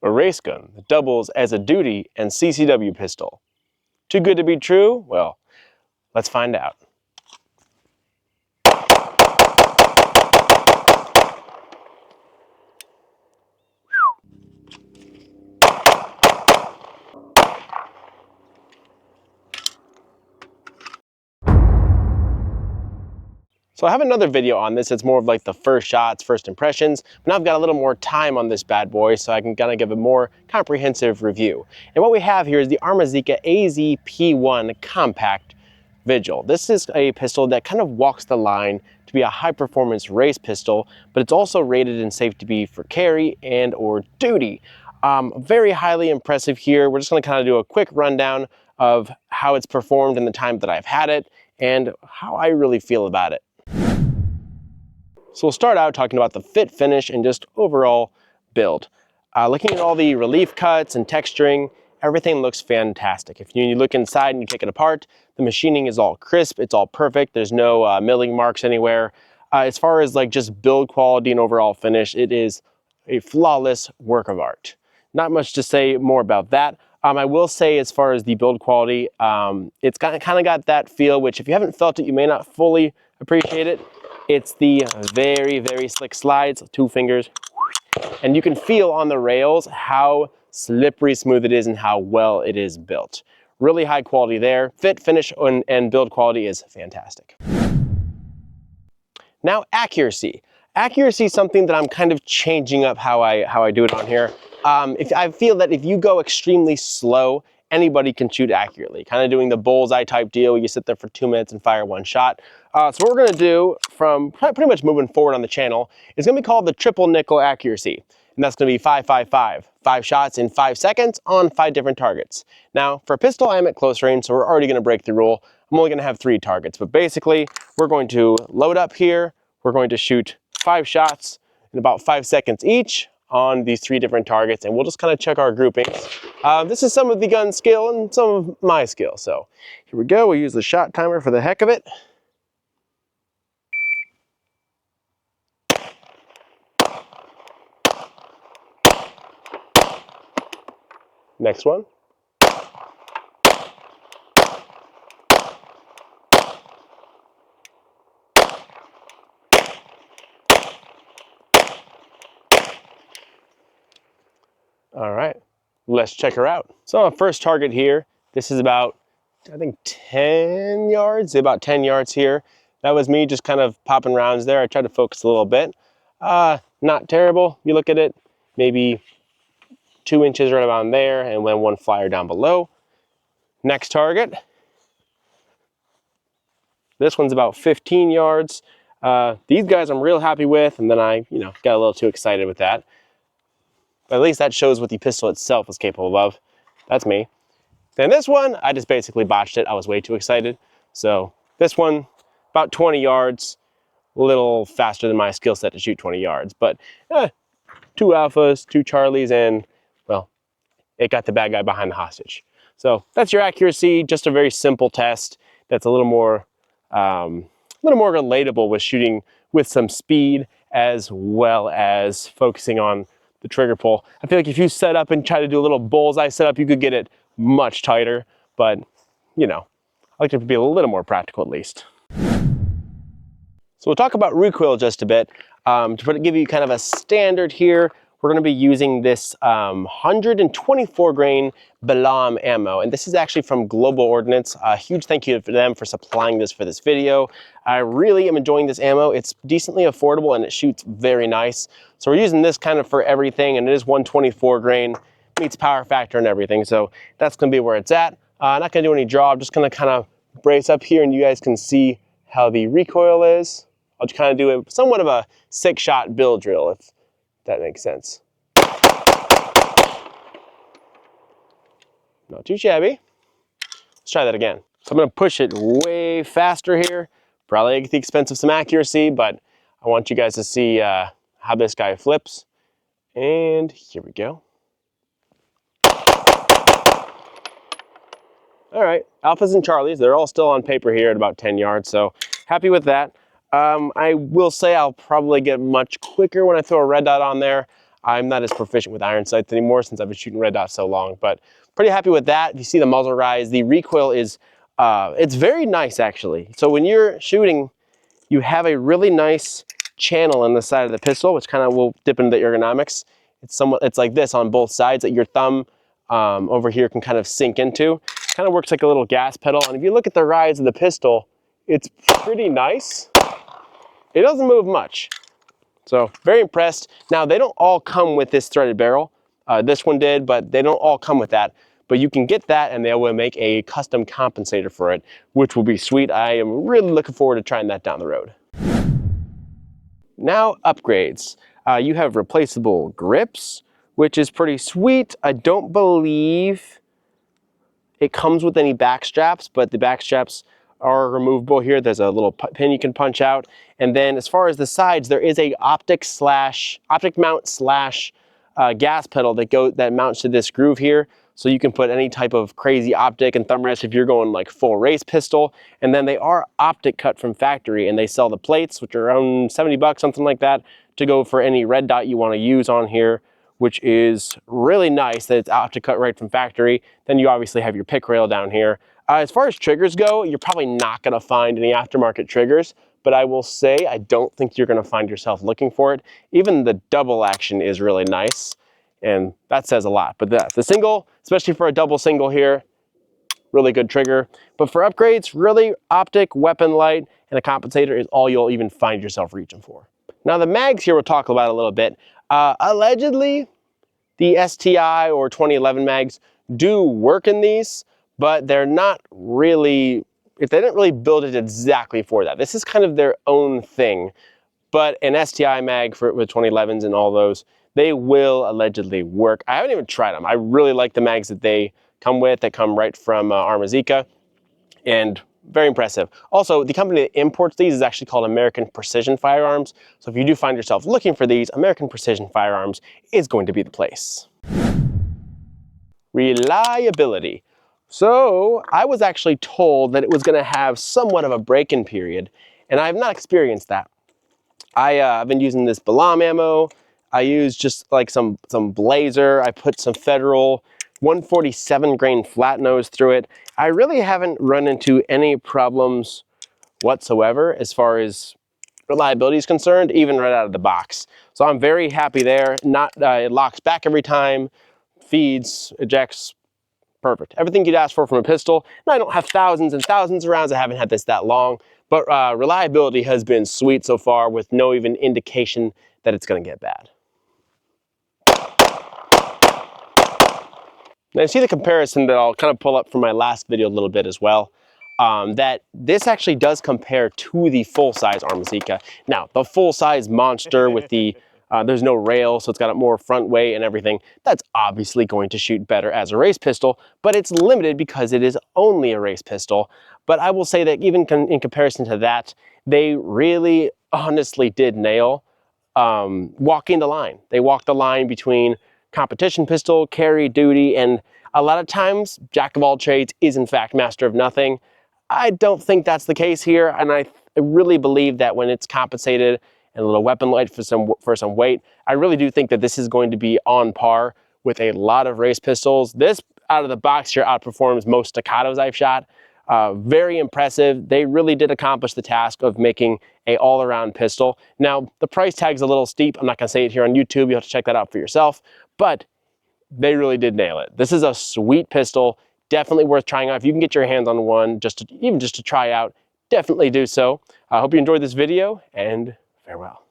A race gun that doubles as a duty and CCW pistol. Too good to be true? Well, let's find out. So I have another video on this. It's more of like the first shots, first impressions, but now I've got a little more time on this bad boy so I can kind of give a more comprehensive review. And what we have here is the Arma Zeka AZ-P1 Compact Vigil. This is a pistol that kind of walks the line to be a high performance race pistol, but it's also rated and safe to be for carry and or duty. Very highly impressive here. We're just gonna kind of do a quick rundown of how it's performed in the time that I've had it and how I really feel about it. So we'll start out talking about the fit, finish, and just overall build. Looking at all the relief cuts and texturing, everything looks fantastic. If you look inside and you take it apart, the machining is all crisp, it's all perfect, there's no milling marks anywhere. As far as like just build quality and overall finish, it is a flawless work of art. Not much to say more about that. I will say as far as the build quality, it's kind of got that feel, which if you haven't felt it, you may not fully appreciate it. It's the very, very slick slides, 2 fingers, and you can feel on the rails how slippery smooth it is and how well it is built. Really high quality there. Fit, finish, and build quality is fantastic. Now accuracy. Accuracy is something that I'm kind of changing up how I do it on here. I feel that if you go extremely slow, anybody can shoot accurately. Kind of doing the bullseye type deal. You sit there for 2 minutes and fire 1 shot. So what we're gonna do from pretty much moving forward on the channel is gonna be called the triple nickel accuracy. And that's gonna be 5-5-5. 5 shots in 5 seconds on 5 different targets. Now for a pistol, I'm at close range, so we're already gonna break the rule. I'm only gonna have 3 targets, but basically we're going to load up here. We're going to shoot 5 shots in about 5 seconds each on these 3 different targets, and we'll just kind of check our groupings. This is some of the gun skill and some of my skill. So here we go. We'll use the shot timer for the heck of it. Next one. All right, let's check her out. So our first target here, this is about, I think 10 yards, about 10 yards here. That was me just kind of popping rounds there. I tried to focus a little bit. Not terrible. You look at it, maybe 2 inches right around there, and then 1 flyer down below. Next target. This one's about 15 yards. These guys I'm real happy with, and then I, got a little too excited with that. But at least that shows what the pistol itself is capable of. That's me. Then this one, I just basically botched it. I was way too excited. So this one, about 20 yards, a little faster than my skill set to shoot 20 yards. But 2 alphas, 2 Charlies, and well, it got the bad guy behind the hostage. So that's your accuracy, just a very simple test that's a little more relatable with shooting with some speed as well as focusing on the trigger pull. I feel like if you set up and try to do a little bullseye setup, you could get it much tighter, but I like to be a little more practical at least. So we'll talk about recoil just a bit. To give you kind of a standard here, we're going to be using this 124 grain Balam ammo, and this is actually from Global Ordnance. A huge thank you to them for supplying this for this video. I really am enjoying this ammo. It's decently affordable and it shoots very nice. So we're using this kind of for everything, and it is 124 grain, meets power factor and everything. So that's going to be where it's at. Not going to do any draw. I'm just going to kind of brace up here, and you guys can see how the recoil is. I'll just kind of do somewhat of a 6-shot build drill, if that makes sense. Not too shabby. Let's try that again. So I'm going to push it way faster here, probably at the expense of some accuracy, but I want you guys to see how this guy flips. And here we go. All right, alphas and Charlies, they're all still on paper here at about 10 yards, so happy with that. I will say I'll probably get much quicker when I throw a red dot on there. I'm not as proficient with iron sights anymore since I've been shooting red dot so long, but pretty happy with that. You see the muzzle rise, the recoil is, it's very nice actually. So when you're shooting, you have a really nice channel in the side of the pistol, which kind of will dip into the ergonomics. It's like this on both sides that your thumb over here can kind of sink into. Kind of works like a little gas pedal. And if you look at the rise of the pistol, it's pretty nice. It doesn't move much. So very impressed. Now they don't all come with this threaded barrel. This one did, but they don't all come with that. But you can get that and they will make a custom compensator for it, which will be sweet. I am really looking forward to trying that down the road. Now upgrades. You have replaceable grips, which is pretty sweet. I don't believe it comes with any back straps, but the back straps are removable here. There's a little pin you can punch out. And then as far as the sides, there is a optic mount slash gas pedal that mounts to this groove here. So you can put any type of crazy optic and thumb rest if you're going like full race pistol. And then they are optic cut from factory, and they sell the plates, which are around 70 bucks, something like that, to go for any red dot you want to use on here, which is really nice that it's optic cut right from factory. Then you obviously have your pick rail down here. As far as triggers go, you're probably not gonna find any aftermarket triggers, but I will say I don't think you're gonna find yourself looking for it. Even the double action is really nice, and that says a lot. But the single, especially for a double single here, really good trigger. But for upgrades, really optic, weapon light, and a compensator is all you'll even find yourself reaching for. Now the mags here we'll talk about a little bit. Allegedly, the STI or 2011 mags do work in these, but they're not really, they didn't really build it exactly for that. This is kind of their own thing. But an STI mag with 2011s and all those, they will allegedly work. I haven't even tried them. I really like the mags that they come with, that come right from Arma Zeka, and very impressive. Also, the company that imports these is actually called American Precision Firearms. So if you do find yourself looking for these, American Precision Firearms is going to be the place. Reliability. So I was actually told that it was going to have somewhat of a break-in period, and I have not experienced that. I've been using this Balam ammo. I used just like some Blazer. I put some Federal 147 grain flat nose through it. I really haven't run into any problems whatsoever as far as reliability is concerned, even right out of the box. So I'm very happy there. It locks back every time, feeds, ejects, perfect. Everything you'd ask for from a pistol. Now, I don't have thousands and thousands of rounds. I haven't had this that long, but reliability has been sweet so far with no even indication that it's going to get bad. Now you see the comparison that I'll kind of pull up from my last video a little bit as well. That this actually does compare to the full-size Arma Zeka. Now, the full-size monster with the, there's no rail, so it's got more front weight and everything. That's obviously going to shoot better as a race pistol, but it's limited because it is only a race pistol. But I will say that even in comparison to that, they really honestly did nail walking the line. They walked the line between competition pistol, carry, duty, and a lot of times, jack of all trades is in fact master of nothing. I don't think that's the case here, and I really believe that when it's compensated and a little weapon light for some weight, I really do think that this is going to be on par with a lot of race pistols. This out of the box here outperforms most staccatos I've shot. Very impressive. They really did accomplish the task of making a all-around pistol. Now, the price tag's a little steep. I'm not gonna say it here on YouTube. You'll have to check that out for yourself, but they really did nail it. This is a sweet pistol, definitely worth trying out. If you can get your hands on one, even just to try out, definitely do so. I hope you enjoyed this video, and farewell.